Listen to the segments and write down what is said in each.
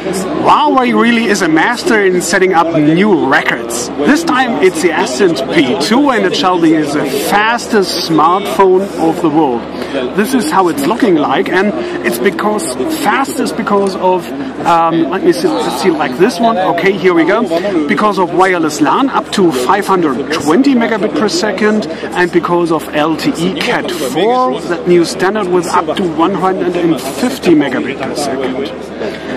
Huawei really is a master in setting up new records. This time it's the Ascent P2 and it shall be the fastest smartphone of the world. This is how it's looking like, and it's fastest because of, let me see like this one, okay, here we go, because of wireless LAN up to 520 megabit per second, and because of LTE Cat 4, that new standard with up to 150 megabit per second.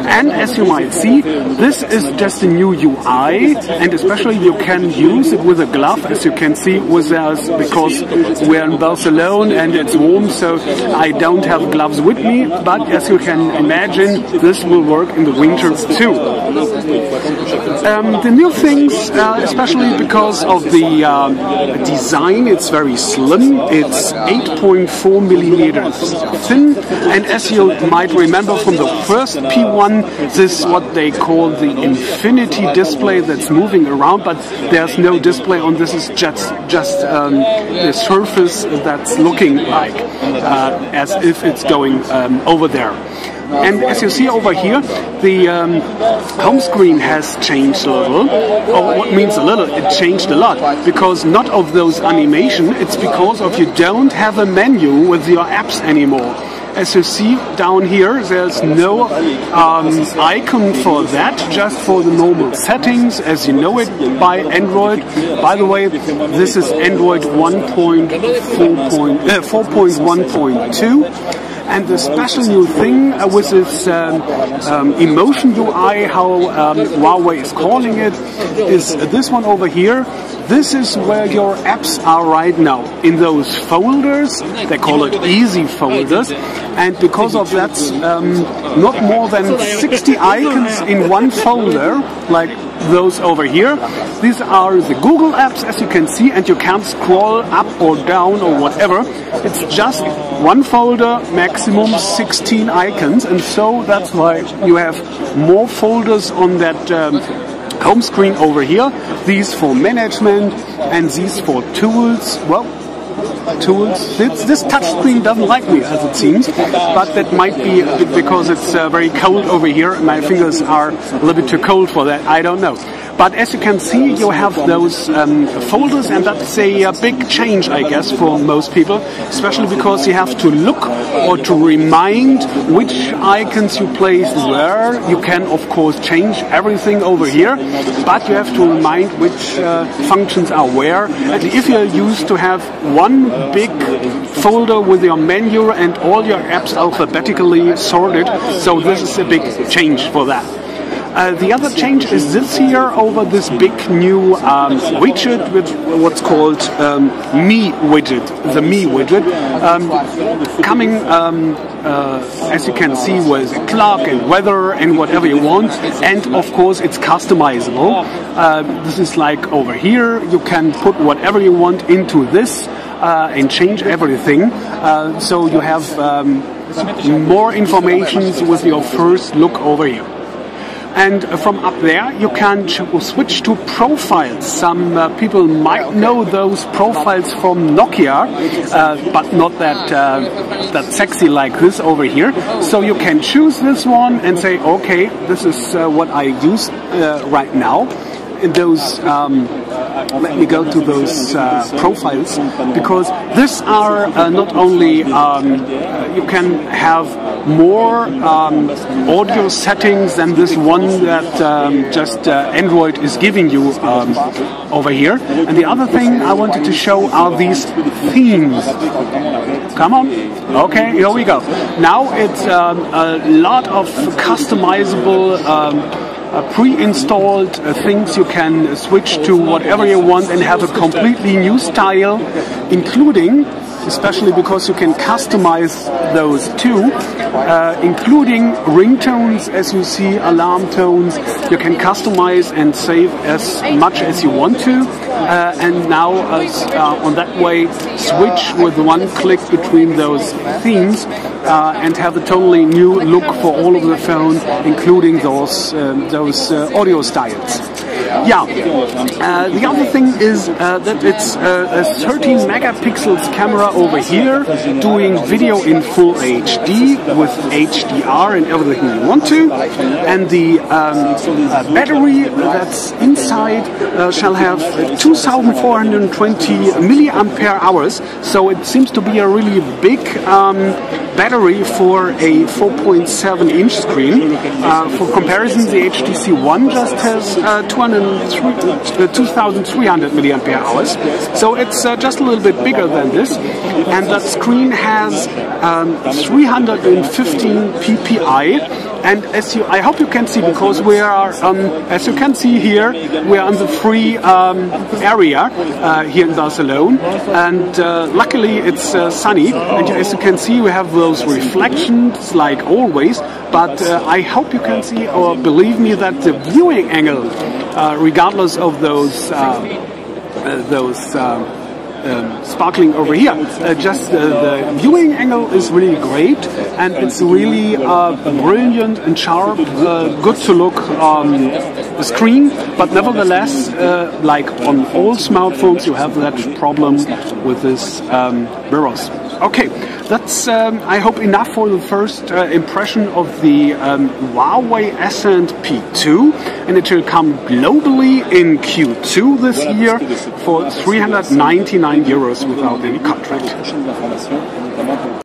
And as you might see, this is just a new UI, and especially you can use it with a glove, as you can see with us, because we're in Barcelona and it's warm, so I don't have gloves with me, but as you can imagine, this will work in the winter too. The new things, especially because of the design, it's very slim. It's 8.4 millimeters thin, and as you might remember from the first P1, this is what they call the infinity display that's moving around, but there's no display on this. Is just the surface that's looking like as if it's going over there. And as you see over here, the home screen has changed a little. Or what means a little? It changed a lot, because not of those animation, it's because of you don't have a menu with your apps anymore. As you see down here, there's no icon for that, just for the normal settings as you know it by Android. By the way, this is Android 4.1.2. And the special new thing with this emotion UI, how Huawei is calling it, is this one over here. This is where your apps are right now, in those folders. They call it easy folders. And because of that, not more than 60 icons in one folder, like those over here. These are the Google apps, as you can see, and you can't scroll up or down or whatever. It's just one folder, maximum 16 icons, and so that's why you have more folders on that home screen over here. These for management and these for tools. Well, tools. This touch screen doesn't like me, as it seems, but that might be because it's very cold over here. My fingers are a little bit too cold for that. I don't know. But as you can see, you have those folders, and that's a big change, I guess, for most people, especially because you have to look or to remind which icons you place where. You can, of course, change everything over here, but you have to remind which functions are where. And if you're used to have one big folder with your menu and all your apps alphabetically sorted, so this is a big change for that. The other change is this here over this big new widget with what's called Me widget, the Me widget, coming as you can see with clock and weather and whatever you want, and of course it's customizable. This is like over here, you can put whatever you want into this and change everything, so you have more information with your first look over here. And from up there, you can switch to profiles. Some people might know those profiles from Nokia, but not that sexy like this over here. So you can choose this one and say, okay, this is what I use right now. In those, let me go to those profiles, because these are not only you can have more audio settings than this one that just Android is giving you over here. And the other thing I wanted to show are these themes. Come on. Okay, here we go. Now it's a lot of customizable pre-installed things. You can switch to whatever you want and have a completely new style, including, especially because you can customize those too, including ringtones, as you see, alarm tones. You can customize and save as much as you want to, and now on that way switch with one click between those themes and have a totally new look for all of the phone, including those audio styles. Yeah, the other thing is that it's a 13 megapixels camera over here, doing video in full HD with HDR and everything you want to, and the battery that's inside shall have 2,420 milliampere hours, so it seems to be a really big battery for a 4.7-inch screen. For comparison, the HTC One just has 2,300 milliampere hours, so it's just a little bit bigger than this, and that screen has 315 ppi. And I hope you can see, because we are, as you can see here, we are on the free area here in Barcelona, and luckily it's sunny, and as you can see we have those reflections like always, but I hope you can see, or believe me, that the viewing angle, regardless of those sparkling over here, the viewing angle is really great, and it's really brilliant and sharp, good to look on the screen, but nevertheless, like on all smartphones, you have that problem with this mirrors. Okay, that's I hope enough for the first impression of the Huawei Ascend P2, and it will come globally in Q2 this year for €399 without any contract.